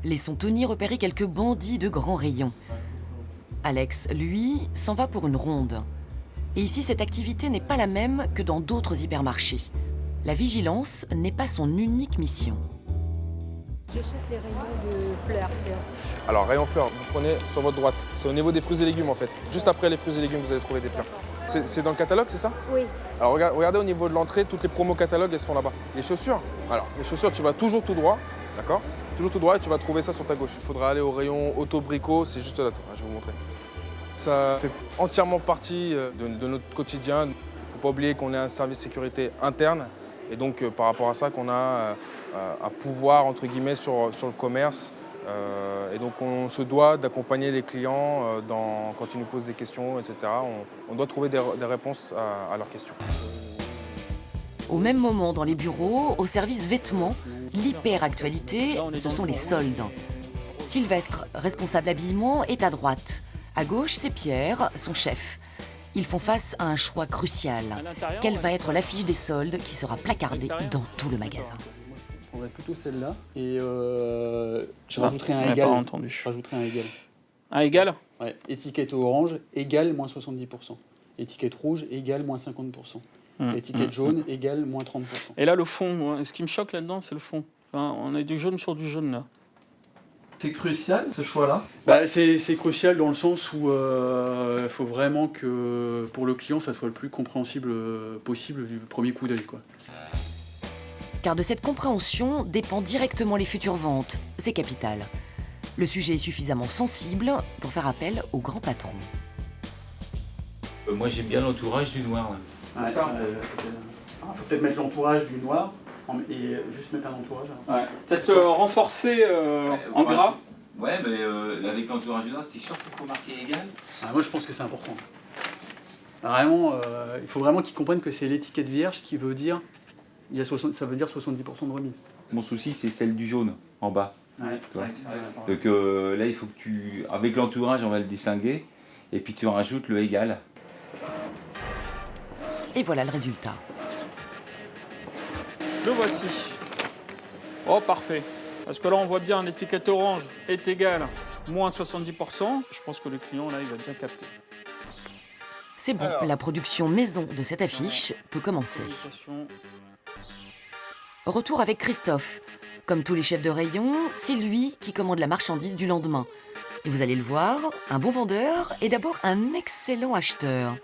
[SPEAKER 1] Laissons Tony repérer quelques bandits de grands rayons. Alex, lui, s'en va pour une ronde. Et ici, cette activité n'est pas la même que dans d'autres hypermarchés. La vigilance n'est pas son unique mission.
[SPEAKER 19] Je chasse les rayons de fleurs.
[SPEAKER 18] Alors, rayon fleurs, vous prenez sur votre droite. C'est au niveau des fruits et légumes, en fait. Juste après les fruits et légumes, vous allez trouver des fleurs. C'est dans le catalogue, c'est ça?
[SPEAKER 19] Oui.
[SPEAKER 18] Alors, regardez au niveau de l'entrée, toutes les promos catalogues, elles se font là-bas. Les chaussures, alors, les chaussures, tu vas toujours tout droit, d'accord? Toujours tout droit et tu vas trouver ça sur ta gauche. Il faudra aller au rayon auto-brico, c'est juste là, je vais vous montrer. Ça fait entièrement partie de notre quotidien. Il ne faut pas oublier qu'on est un service sécurité interne. Et donc, par rapport à ça, qu'on a à pouvoir, entre guillemets, sur le commerce. Et donc, on se doit d'accompagner les clients quand ils nous posent des questions, etc. On doit trouver des réponses à leurs questions.
[SPEAKER 1] Au même moment, dans les bureaux, au service vêtements, l'hyper-actualité, ce sont les soldes. Sylvestre, responsable habillement, est à droite. À gauche, c'est Pierre, son chef. Ils font face à un choix crucial. Quelle va être l'affiche des soldes qui sera placardée dans tout le magasin?
[SPEAKER 20] Je prendrais plutôt celle-là et je rajouterai un égal. Je rajouterai un égal.
[SPEAKER 13] Un égal?
[SPEAKER 20] Ouais. Étiquette orange égale moins 70%. Étiquette rouge égale moins 50%. Étiquette jaune égale moins 30%.
[SPEAKER 13] Et là, le fond, ce qui me choque là-dedans, c'est le fond. Enfin, on a du jaune sur du jaune là.
[SPEAKER 20] C'est crucial ce choix-là? C'est crucial dans le sens où il faut vraiment que pour le client ça soit le plus compréhensible possible du premier coup d'œil, quoi.
[SPEAKER 1] Car de cette compréhension dépend directement les futures ventes. C'est capital. Le sujet est suffisamment sensible pour faire appel au grand patron.
[SPEAKER 4] Moi j'aime bien l'entourage du noir.
[SPEAKER 20] Ouais, c'est ça. Faut peut-être mettre l'entourage du noir. Et juste mettre un entourage.
[SPEAKER 13] Ouais. Peut-être renforcer en gras.
[SPEAKER 4] Ouais, mais avec l'entourage du noir, tu es sûr qu'il faut marquer égal?
[SPEAKER 20] Moi, je pense que c'est important. Vraiment, il faut vraiment qu'ils comprennent que c'est l'étiquette vierge qui veut dire, ça veut dire 70% de remise.
[SPEAKER 4] Mon souci, c'est celle du jaune, en bas.
[SPEAKER 20] Ouais.
[SPEAKER 4] Donc là, il faut que tu... Avec l'entourage, on va le distinguer. Et puis tu en rajoutes le égal.
[SPEAKER 1] Et voilà le résultat.
[SPEAKER 13] Le voici. Oh, parfait. Parce que là, on voit bien l'étiquette orange est égale moins 70%. Je pense que le client, là, il va bien capter.
[SPEAKER 1] C'est bon, la production maison de cette affiche peut commencer. Retour avec Christophe. Comme tous les chefs de rayon, c'est lui qui commande la marchandise du lendemain. Et vous allez le voir, un bon vendeur est d'abord un excellent acheteur.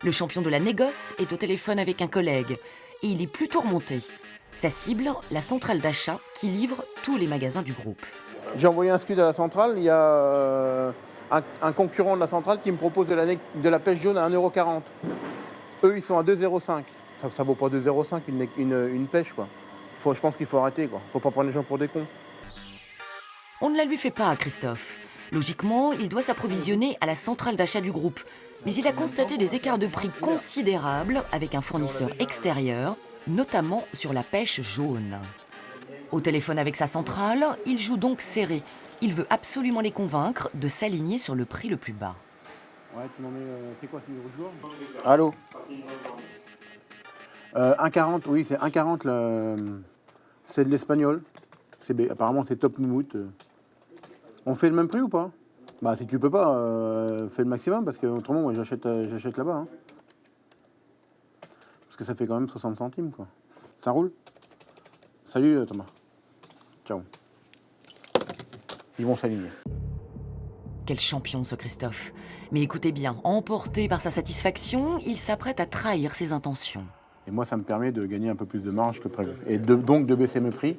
[SPEAKER 1] Le champion de la négoce est au téléphone avec un collègue. Et il est plutôt remonté. Sa cible, la centrale d'achat qui livre tous les magasins du groupe.
[SPEAKER 3] J'ai envoyé un scud à la centrale, il y a un concurrent de la centrale qui me propose de la pêche jaune à 1,40 €. Eux, ils sont à 2,05 €. Ça vaut pas 2,05 € une pêche, quoi. Je pense qu'il faut arrêter, quoi. Faut pas prendre les gens pour des cons.
[SPEAKER 1] On ne la lui fait pas, Christophe. Logiquement, il doit s'approvisionner à la centrale d'achat du groupe. Mais il a constaté des écarts de prix considérables avec un fournisseur extérieur, notamment sur la pêche jaune. Au téléphone avec sa centrale, il joue donc serré. Il veut absolument les convaincre de s'aligner sur le prix le plus bas.
[SPEAKER 3] Ouais, tu m'en mets... c'est quoi, c'est du rouge-jour ? Allô 1,40, oui, c'est 1,40. C'est de l'espagnol. Apparemment, c'est top moumoute. On fait le même prix ou pas ? Bah, si tu peux pas, fais le maximum, parce que autrement, moi, j'achète là-bas. Hein. Parce que ça fait quand même 60 centimes, quoi. Ça roule ? Salut, Thomas. Ciao. Ils vont s'aligner.
[SPEAKER 1] Quel champion, ce Christophe. Mais écoutez bien, emporté par sa satisfaction, il s'apprête à trahir ses intentions.
[SPEAKER 3] Et moi, ça me permet de gagner un peu plus de marge que prévu. Et donc de baisser mes prix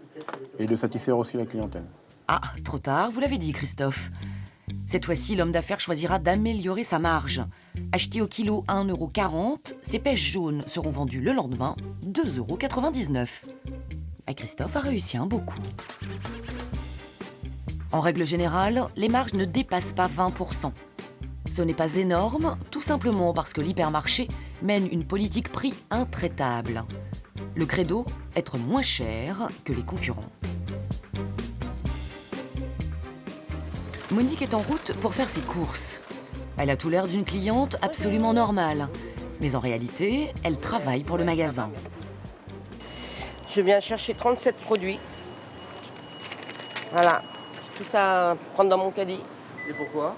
[SPEAKER 3] et de satisfaire aussi la clientèle.
[SPEAKER 1] Ah, trop tard, vous l'avez dit, Christophe. Cette fois-ci, l'homme d'affaires choisira d'améliorer sa marge. Acheté au kilo 1,40 €, ces pêches jaunes seront vendues le lendemain 2,99 €. Et Christophe a réussi un beau coup. En règle générale, les marges ne dépassent pas 20%. Ce n'est pas énorme, tout simplement parce que l'hypermarché mène une politique prix intraitable. Le credo, être moins cher que les concurrents. Monique est en route pour faire ses courses. Elle a tout l'air d'une cliente absolument normale. Mais en réalité, elle travaille pour le magasin.
[SPEAKER 10] Je viens chercher 37 produits. Voilà. Tout ça à prendre dans mon caddie.
[SPEAKER 18] Et pourquoi ?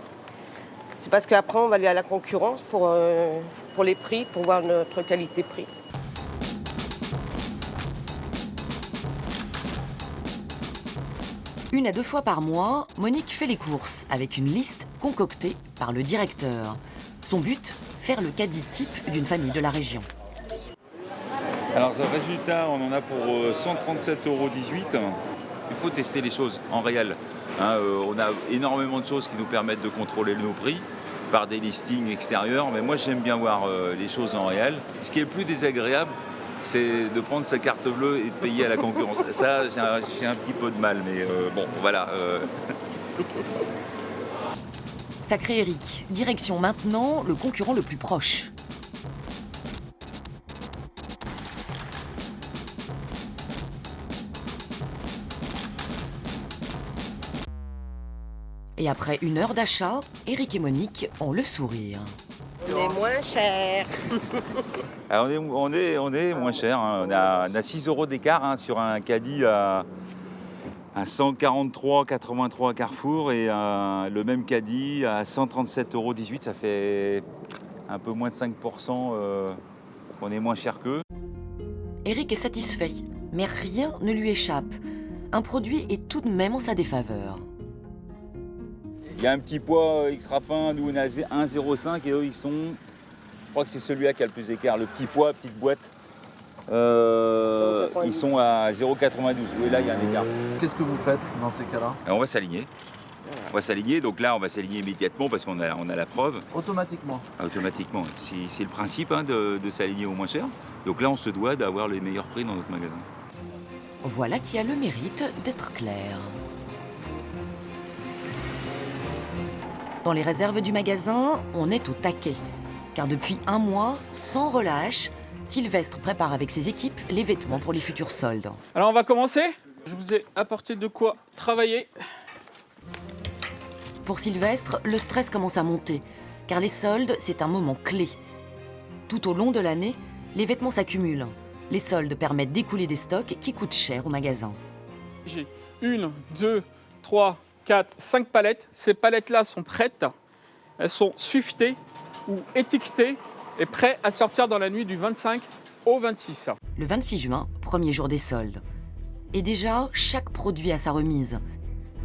[SPEAKER 10] C'est parce qu'après, on va aller à la concurrence pour les prix, pour voir notre qualité-prix.
[SPEAKER 1] Une à deux fois par mois, Monique fait les courses avec une liste concoctée par le directeur. Son but, faire le caddie type d'une famille de la région.
[SPEAKER 4] Alors, ce résultat, on en a pour 137,18 €. Il faut tester les choses en réel. Hein, on a énormément de choses qui nous permettent de contrôler nos prix par des listings extérieurs, mais moi j'aime bien voir les choses en réel. Ce qui est le plus désagréable, c'est de prendre sa carte bleue et de payer à la concurrence. Ça, j'ai un petit peu de mal, mais bon, voilà.
[SPEAKER 1] Sacré Eric, direction maintenant le concurrent le plus proche. Et après une heure d'achat, Eric et Monique ont le sourire.
[SPEAKER 10] On est moins cher.
[SPEAKER 4] Alors on est moins cher. Hein. On a 6 € d'écart hein, sur un caddie à 143,83 Carrefour et le même caddie à 137,18 €. Ça fait un peu moins de 5%. On est moins cher qu'eux.
[SPEAKER 1] Eric est satisfait, mais rien ne lui échappe. Un produit est tout de même en sa défaveur.
[SPEAKER 4] Il y a un petit poids extra fin, nous on a 1,05 et eux ils sont, je crois que c'est celui-là qui a le plus d'écart, le petit poids, petite boîte, ils sont à 0,92, oui là il y a un écart.
[SPEAKER 21] Qu'est-ce que vous faites dans ces cas-là ?
[SPEAKER 4] Alors, on va s'aligner, donc là on va s'aligner immédiatement parce qu'on a la preuve.
[SPEAKER 21] Automatiquement ?
[SPEAKER 4] Automatiquement, c'est le principe hein, de s'aligner au moins cher, donc là on se doit d'avoir les meilleurs prix dans notre magasin.
[SPEAKER 1] Voilà qui a le mérite d'être clair. Dans les réserves du magasin, on est au taquet. Car depuis un mois, sans relâche, Sylvestre prépare avec ses équipes les vêtements pour les futurs soldes.
[SPEAKER 13] Alors on va commencer. Je vous ai apporté de quoi travailler.
[SPEAKER 1] Pour Sylvestre, le stress commence à monter, car les soldes, c'est un moment clé. Tout au long de l'année, les vêtements s'accumulent. Les soldes permettent d'écouler des stocks qui coûtent cher au magasin.
[SPEAKER 13] J'ai 1, 2, 3, 4, 5 palettes. Ces palettes-là sont prêtes. Elles sont suiftées ou étiquetées et prêtes à sortir dans la nuit du 25 au 26.
[SPEAKER 1] Le 26 juin, premier jour des soldes. Et déjà, chaque produit a sa remise.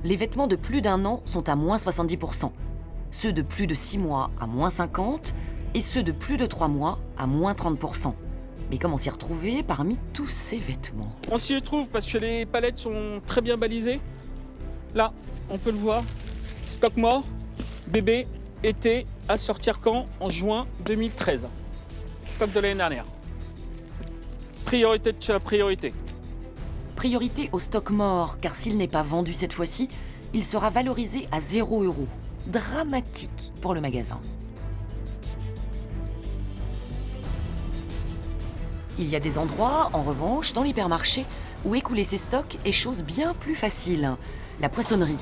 [SPEAKER 1] Les vêtements de plus d'1 an sont à moins 70%. Ceux de plus de 6 mois à moins 50% et ceux de plus de 3 mois à moins 30%. Mais comment s'y retrouver parmi tous ces vêtements ?
[SPEAKER 13] On s'y retrouve parce que les palettes sont très bien balisées. Là, on peut le voir, stock mort. Bébé était à sortir quand? En juin 2013. Stock de l'année dernière. Priorité de chez la priorité.
[SPEAKER 1] Priorité au stock mort, car s'il n'est pas vendu cette fois-ci, il sera valorisé à 0 €. Dramatique pour le magasin. Il y a des endroits, en revanche, dans l'hypermarché, où écouler ses stocks est chose bien plus facile. La poissonnerie.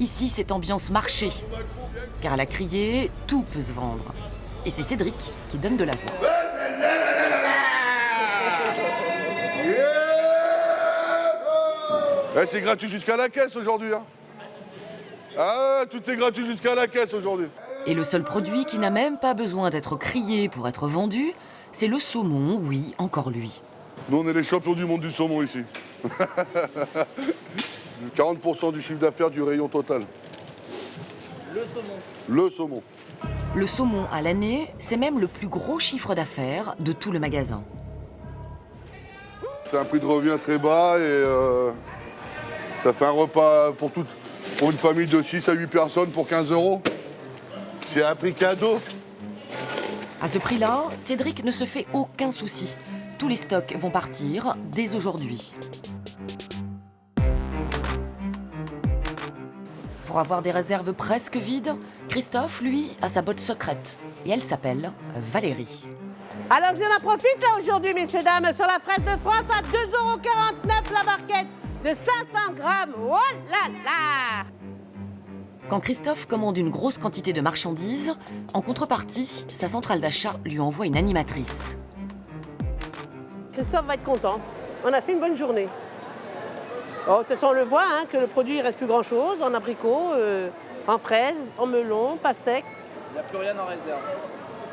[SPEAKER 1] Ici, c'est ambiance marché, car à la criée, tout peut se vendre. Et c'est Cédric qui donne de la voix.
[SPEAKER 9] Eh, c'est gratuit jusqu'à la caisse aujourd'hui. Hein. Ah, tout est gratuit jusqu'à la caisse aujourd'hui.
[SPEAKER 1] Et le seul produit qui n'a même pas besoin d'être crié pour être vendu, c'est le saumon, oui, encore lui.
[SPEAKER 9] Nous, on est les champions du monde du saumon ici. 40% du chiffre d'affaires du rayon total.
[SPEAKER 1] Le saumon.
[SPEAKER 9] Le saumon.
[SPEAKER 1] Le saumon à l'année, c'est même le plus gros chiffre d'affaires de tout le magasin.
[SPEAKER 9] C'est un prix de revient très bas et ça fait un repas pour une famille de 6 à 8 personnes pour 15 €. C'est un prix cadeau.
[SPEAKER 1] À ce prix-là, Cédric ne se fait aucun souci. Tous les stocks vont partir dès aujourd'hui. Pour avoir des réserves presque vides, Christophe, lui, a sa botte secrète. Et elle s'appelle Valérie.
[SPEAKER 10] Allons-y, on en profite là aujourd'hui, messieurs, dames, sur la fraise de France à 2,49 € la barquette de 500 grammes. Oh là là!
[SPEAKER 1] Quand Christophe commande une grosse quantité de marchandises, en contrepartie, sa centrale d'achat lui envoie une animatrice.
[SPEAKER 10] Christophe va être content. On a fait une bonne journée. Oh, de toute façon, on le voit, hein, que le produit, il ne reste plus grand-chose en abricot, en fraises, en melon, pastèque.
[SPEAKER 21] Il n'y a plus rien en réserve.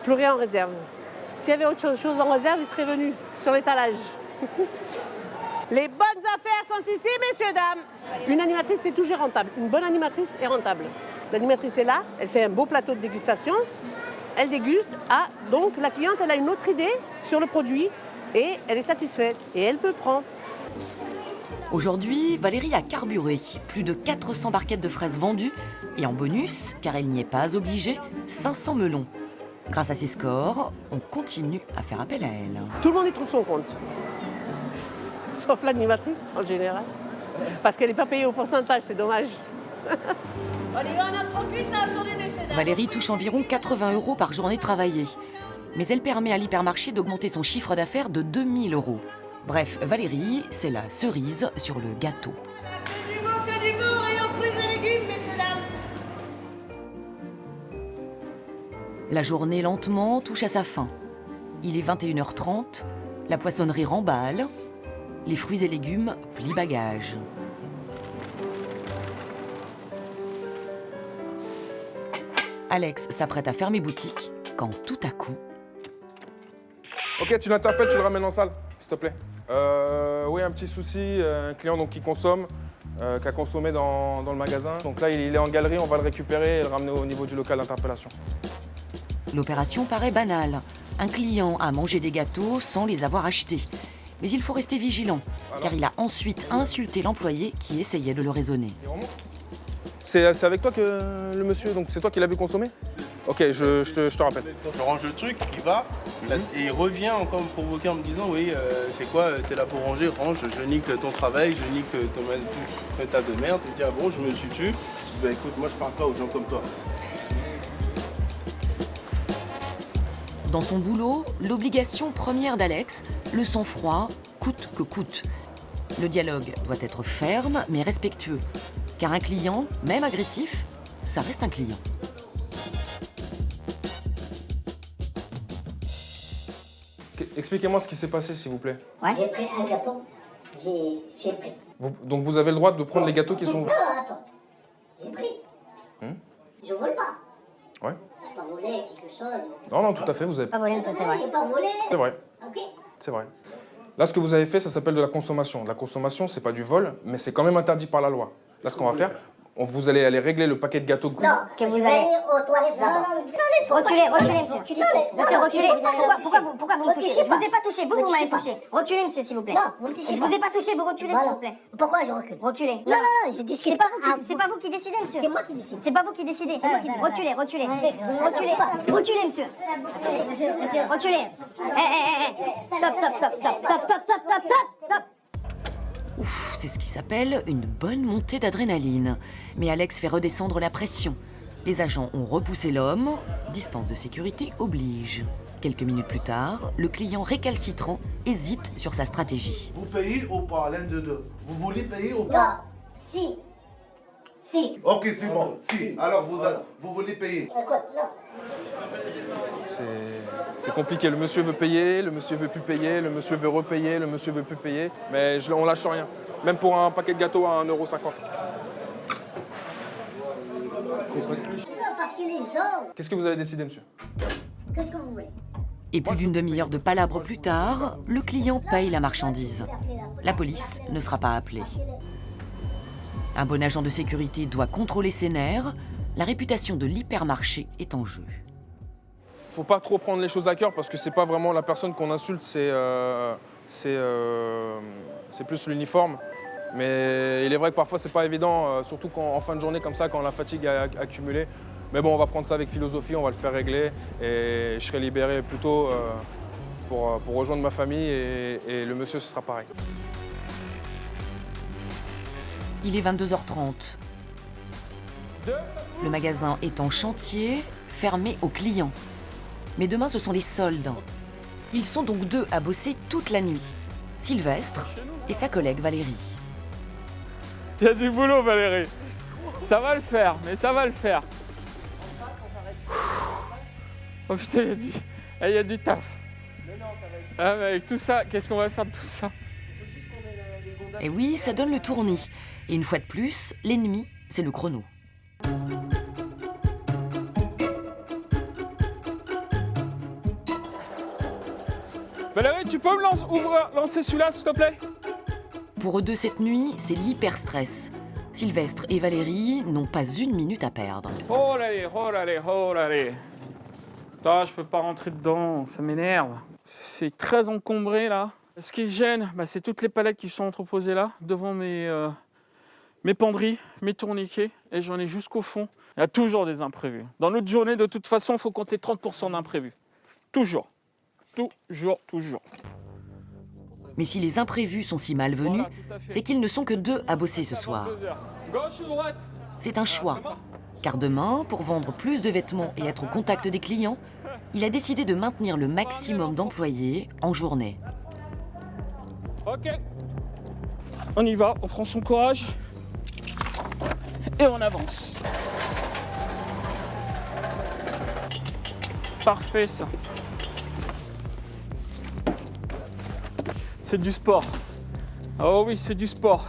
[SPEAKER 10] Plus rien en réserve. S'il y avait autre chose en réserve, il serait venu sur l'étalage. Les bonnes affaires sont ici, messieurs, dames. Une animatrice, c'est toujours rentable. Une bonne animatrice est rentable. L'animatrice est là, elle fait un beau plateau de dégustation, elle déguste. Ah, donc la cliente, elle a une autre idée sur le produit et elle est satisfaite et elle peut prendre.
[SPEAKER 1] Aujourd'hui, Valérie a carburé. Plus de 400 barquettes de fraises vendues et en bonus, car elle n'y est pas obligée, 500 melons. Grâce à ses scores, on continue à faire appel à elle.
[SPEAKER 10] Tout le monde y trouve son compte. Sauf l'animatrice, en général. Parce qu'elle n'est pas payée au pourcentage, c'est dommage. On y va, on en profite là aujourd'hui, messieurs, dames.
[SPEAKER 1] Valérie touche environ 80 € par journée travaillée. Mais elle permet à l'hypermarché d'augmenter son chiffre d'affaires de 2000 €. Bref, Valérie, c'est la cerise sur le gâteau.
[SPEAKER 10] Que du beau, rayon fruits et légumes, messieurs, dames.
[SPEAKER 1] La journée lentement touche à sa fin. Il est 21h30, la poissonnerie remballe, les fruits et légumes plient bagages. Alex s'apprête à fermer boutique quand tout à coup...
[SPEAKER 18] Ok, tu l'interpelles, tu le ramènes en salle, s'il te plaît. Oui, un petit souci, un client donc, qui consomme, qui a consommé dans le magasin. Donc là, il est en galerie, on va le récupérer et le ramener au niveau du local d'interpellation.
[SPEAKER 1] L'opération paraît banale. Un client a mangé des gâteaux sans les avoir achetés. Mais il faut rester vigilant, car il a ensuite insulté l'employé qui essayait de le raisonner.
[SPEAKER 18] C'est avec toi que le monsieur, donc c'est toi qui l'as vu consommer? Ok, je te rappelle.
[SPEAKER 5] Je range le truc, il va, et il revient encore me provoquer en me disant oui, c'est quoi, t'es là pour ranger, range, je nique ton travail, je nique ton état de merde. Il me dit ah bon, je me suis tué. Je dis bah écoute, moi je parle pas aux gens comme toi.
[SPEAKER 1] Dans son boulot, l'obligation première d'Alex, le sang-froid, coûte que coûte. Le dialogue doit être ferme mais respectueux, car un client, même agressif, ça reste un client.
[SPEAKER 18] Expliquez-moi ce qui s'est passé, s'il vous plaît.
[SPEAKER 22] Ouais. J'ai pris un gâteau, j'ai pris.
[SPEAKER 18] Donc vous avez le droit de prendre les gâteaux qui sont...
[SPEAKER 22] Non, attends, j'ai pris. Je vole pas.
[SPEAKER 18] Ouais.
[SPEAKER 22] J'ai pas volé quelque chose.
[SPEAKER 18] Non, tout à fait, vous avez...
[SPEAKER 22] Pas volé, monsieur, c'est vrai. J'ai pas volé.
[SPEAKER 18] C'est vrai.
[SPEAKER 22] Ok.
[SPEAKER 18] C'est vrai. Là, ce que vous avez fait, ça s'appelle de la consommation. La consommation, c'est pas du vol, mais c'est quand même interdit par la loi. Là, ce qu'on va faire, Vous allez aller régler le paquet de gâteaux.
[SPEAKER 22] Non, que vous allez aux toilettes d'abord. Reculez, monsieur. Monsieur, reculez. Pourquoi vous me touchez? Je vous ai pas touché, vous m'avez touché. Reculez, monsieur, s'il vous plaît. Non, vous me touchez pas. Je vous ai pas touché, vous reculez, s'il vous plaît. Pourquoi je recule? Reculez. Non, je discute pas. C'est pas vous qui décidez, monsieur. C'est moi qui décide. C'est pas vous qui décidez. Reculez. Reculez, monsieur. Reculez. Stop.
[SPEAKER 1] Ouf, c'est ce qui s'appelle une bonne montée d'adrénaline. Mais Alex fait redescendre la pression. Les agents ont repoussé l'homme. Distance de sécurité oblige. Quelques minutes plus tard, le client récalcitrant hésite sur sa stratégie.
[SPEAKER 12] Vous payez ou pas, l'un de deux? Vous voulez payer ou pas?
[SPEAKER 22] Non. Si.
[SPEAKER 12] Ok, c'est bon. Si. Alors, vous voulez payer?
[SPEAKER 18] C'est compliqué. Le monsieur veut payer, le monsieur veut plus payer, le monsieur veut repayer, le monsieur veut plus payer. Mais on lâche rien. Même pour un paquet de gâteaux à 1,50 €.
[SPEAKER 22] Parce que les gens...
[SPEAKER 18] Qu'est-ce que vous avez décidé, monsieur?
[SPEAKER 22] Qu'est-ce que vous voulez?
[SPEAKER 1] Et plus d'une demi-heure de palabres plus tard, le client paye la marchandise. La police ne sera pas appelée. Un bon agent de sécurité doit contrôler ses nerfs. La réputation de l'hypermarché est en jeu.
[SPEAKER 18] Faut pas trop prendre les choses à cœur parce que c'est pas vraiment la personne qu'on insulte, c'est plus l'uniforme. Mais il est vrai que parfois c'est pas évident, surtout en fin de journée comme ça, quand la fatigue a accumulé. Mais bon, on va prendre ça avec philosophie, on va le faire régler et je serai libéré plus tôt pour rejoindre ma famille et le monsieur ce sera pareil.
[SPEAKER 1] Il est 22h30. Le magasin est en chantier, fermé aux clients. Mais demain, ce sont les soldes. Ils sont donc deux à bosser toute la nuit. Sylvestre et sa collègue Valérie.
[SPEAKER 13] Il y a du boulot, Valérie. Ça va le faire, mais ça va le faire. Oh putain, il y a du taf. Ah, mais avec tout ça, qu'est-ce qu'on va faire de tout ça?
[SPEAKER 1] Et oui, ça donne le tournis. Et une fois de plus, l'ennemi, c'est le chrono.
[SPEAKER 13] Valérie, tu peux me lancer celui-là, s'il te plaît?
[SPEAKER 1] Pour eux deux, cette nuit, c'est l'hyper-stress. Sylvestre et Valérie n'ont pas une minute à perdre.
[SPEAKER 13] Oh là là. Putain, je peux pas rentrer dedans, ça m'énerve. C'est très encombré, là. Ce qui gêne, c'est toutes les palettes qui sont entreposées là, devant mes penderies, mes tourniquets, et j'en ai jusqu'au fond. Il y a toujours des imprévus. Dans notre journée, de toute façon, il faut compter 30% d'imprévus. Toujours. Toujours.
[SPEAKER 1] Mais si les imprévus sont si malvenus, c'est qu'ils ne sont que deux à bosser ce soir.
[SPEAKER 13] Gauche ou droite?
[SPEAKER 1] C'est un choix. Car demain, pour vendre plus de vêtements et être au contact des clients, il a décidé de maintenir le maximum d'employés en journée.
[SPEAKER 13] Ok. On y va, on prend son courage. Et on avance. Parfait, ça. C'est du sport. Oh oui, c'est du sport.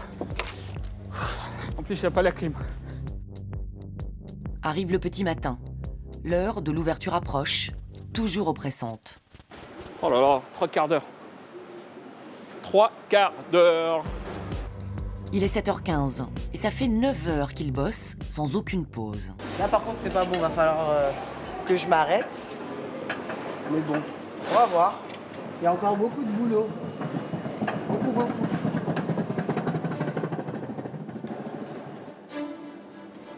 [SPEAKER 13] En plus, il n'y a pas la clim.
[SPEAKER 1] Arrive le petit matin. L'heure de l'ouverture approche, toujours oppressante.
[SPEAKER 13] Oh là là, 3 quarts d'heure. 3 quarts d'heure.
[SPEAKER 1] Il est 7h15 et ça fait 9 heures qu'il bosse sans aucune pause.
[SPEAKER 6] Là, par contre, c'est pas bon. Va falloir que je m'arrête. Mais bon, on va voir. Il y a encore beaucoup de boulot. Beaucoup.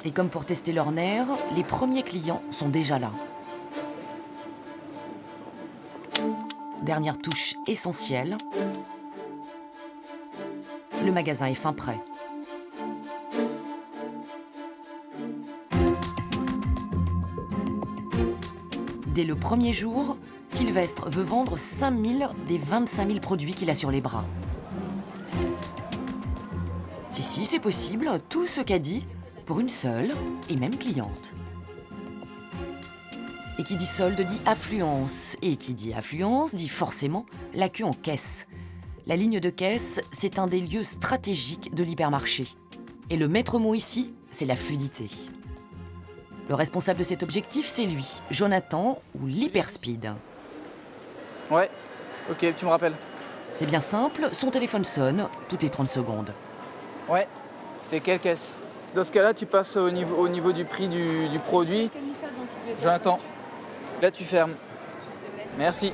[SPEAKER 1] Et comme pour tester leurs nerfs, les premiers clients sont déjà là. Dernière touche essentielle. Le magasin est fin prêt. Dès le premier jour, Sylvestre veut vendre 5000 des 25 000 produits qu'il a sur les bras. Si, c'est possible, tout ce qu'a dit pour une seule et même cliente. Et qui dit solde dit affluence. Et qui dit affluence dit forcément la queue en caisse. La ligne de caisse, c'est un des lieux stratégiques de l'hypermarché. Et le maître mot ici, c'est la fluidité. Le responsable de cet objectif, c'est lui, Jonathan, ou l'Hyperspeed.
[SPEAKER 6] Ouais, ok, tu me rappelles.
[SPEAKER 1] C'est bien simple, son téléphone sonne toutes les 30 secondes.
[SPEAKER 6] Ouais, c'est quelle caisse?
[SPEAKER 7] Dans ce cas-là, tu passes au niveau du prix du produit. Jonathan, là tu fermes. Merci.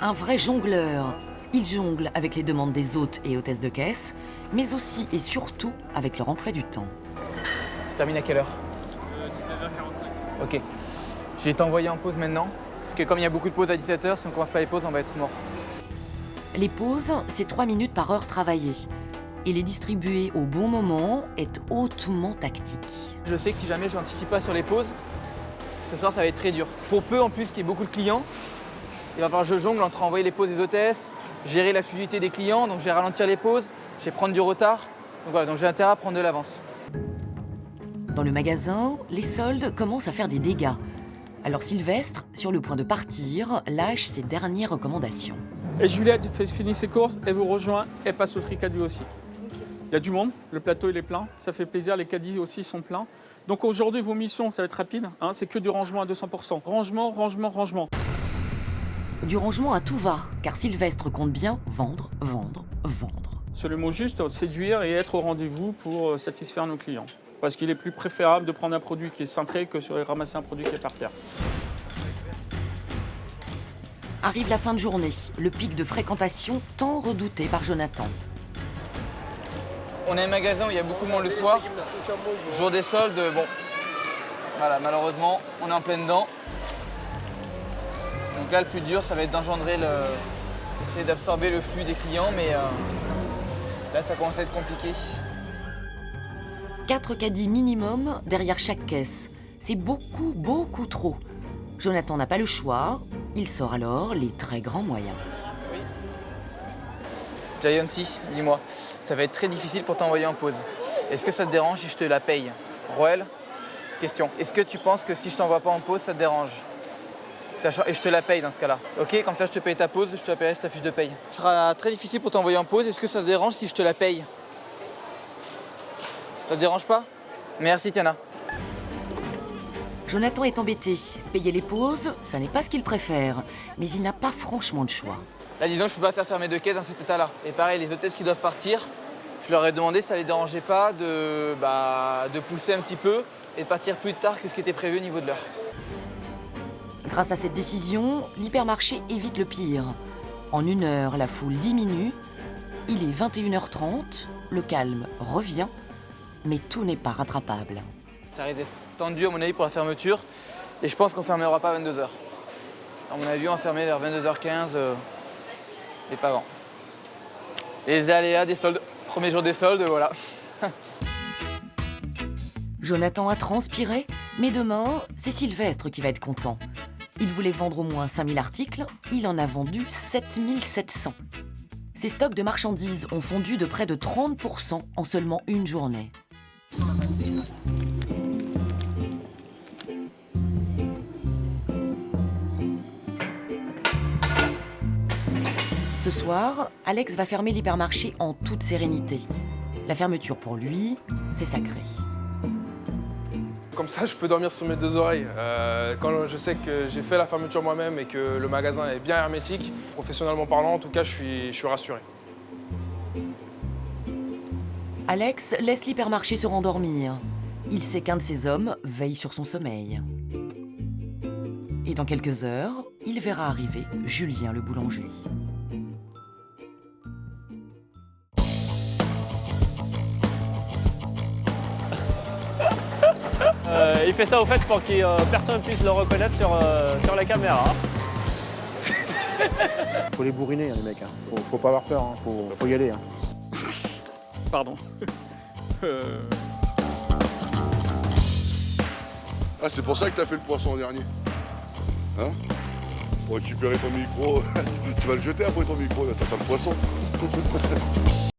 [SPEAKER 1] Un vrai jongleur. Il jongle avec les demandes des hôtes et hôtesses de caisse, mais aussi et surtout avec leur emploi du temps.
[SPEAKER 7] Tu termines à quelle heure
[SPEAKER 13] 19h45.
[SPEAKER 7] Ok. Je vais t'envoyer en pause maintenant, parce que comme il y a beaucoup de pauses à 17h, si on commence pas les pauses, on va être mort.
[SPEAKER 1] Les pauses, c'est 3 minutes par heure travaillée. Et les distribuer au bon moment est hautement tactique.
[SPEAKER 7] Je sais que si jamais je n'anticipe pas sur les pauses, ce soir ça va être très dur. Pour peu en plus qu'il y ait beaucoup de clients, il va falloir que je jongle entre envoyer les pauses des hôtesses, gérer la fluidité des clients, donc je vais ralentir les pauses, je vais prendre du retard. Donc voilà, donc j'ai intérêt à prendre de l'avance.
[SPEAKER 1] Dans le magasin, les soldes commencent à faire des dégâts. Alors Sylvestre, sur le point de partir, lâche ses dernières recommandations.
[SPEAKER 13] Et Juliette finit ses courses, elle vous rejoint, elle passe au tricadus aussi. Il y a du monde, le plateau il est plein, ça fait plaisir, les caddies aussi sont pleins. Donc aujourd'hui, vos missions, ça va être rapide, hein, c'est que du rangement à 200%. Rangement, rangement, rangement.
[SPEAKER 1] Du rangement à tout va, car Sylvestre compte bien vendre, vendre, vendre.
[SPEAKER 13] C'est le mot juste, séduire et être au rendez-vous pour satisfaire nos clients. Parce qu'il est plus préférable de prendre un produit qui est cintré que de ramasser un produit qui est par terre.
[SPEAKER 1] Arrive la fin de journée, le pic de fréquentation tant redouté par Jonathan.
[SPEAKER 7] On a un magasin où il y a beaucoup de monde le soir. Jour des soldes, bon, voilà, malheureusement, on est en plein dedans. Donc là, le plus dur, ça va être d'engendrer essayer d'absorber le flux des clients, mais là, ça commence à être compliqué.
[SPEAKER 1] 4 caddies minimum derrière chaque caisse. C'est beaucoup, beaucoup trop. Jonathan n'a pas le choix. Il sort alors les très grands moyens.
[SPEAKER 7] Gianti, dis-moi, ça va être très difficile pour t'envoyer en pause. Est-ce que ça te dérange si je te la paye? Roël, question. Est-ce que tu penses que si je t'envoie pas en pause, ça te dérange? Et je te la paye dans ce cas-là. Ok, comme ça je te paye ta pause, je te la payerai sur ta fiche de paye. Ce sera très difficile pour t'envoyer en pause. Est-ce que ça te dérange si je te la paye? Ça te dérange pas? Merci Tiana.
[SPEAKER 1] Jonathan est embêté. Payer les pauses, ça n'est pas ce qu'il préfère. Mais il n'a pas franchement de choix.
[SPEAKER 7] Là, dis donc, je peux pas faire fermer 2 caisses dans cet état-là. Et pareil, les hôtesses qui doivent partir, je leur ai demandé si ça les dérangeait pas de pousser un petit peu et de partir plus tard que ce qui était prévu au niveau de l'heure.
[SPEAKER 1] Grâce à cette décision, l'hypermarché évite le pire. En 1 heure, la foule diminue. Il est 21h30, le calme revient, mais tout n'est pas rattrapable.
[SPEAKER 7] Ça risque d'être tendu à mon avis pour la fermeture et je pense qu'on fermera pas à 22h. À mon avis, on va fermer vers 22h15 et pas avant. Les aléas des soldes, premier jour des soldes, voilà.
[SPEAKER 1] Jonathan a transpiré, mais demain, c'est Sylvestre qui va être content. Il voulait vendre au moins 5000 articles, il en a vendu 7700. Ses stocks de marchandises ont fondu de près de 30% en seulement une journée. Ce soir, Alex va fermer l'hypermarché en toute sérénité. La fermeture pour lui, c'est sacré.
[SPEAKER 18] Comme ça, je peux dormir sur mes 2 oreilles. Quand je sais que j'ai fait la fermeture moi-même et que le magasin est bien hermétique, professionnellement parlant, en tout cas, je suis rassuré.
[SPEAKER 1] Alex laisse l'hypermarché se rendormir. Il sait qu'un de ses hommes veille sur son sommeil. Et dans quelques heures, il verra arriver Julien le boulanger.
[SPEAKER 2] Il fait ça au fait pour que personne puisse le reconnaître sur la caméra.
[SPEAKER 3] Faut les bourriner, hein, les mecs. Hein. Faut pas avoir peur, hein. Faut y aller. Hein.
[SPEAKER 13] Pardon.
[SPEAKER 9] Ah, c'est pour ça que t'as fait le poisson en dernier. Hein? Pour récupérer ton micro, tu vas le jeter après ton micro, ça sent le poisson.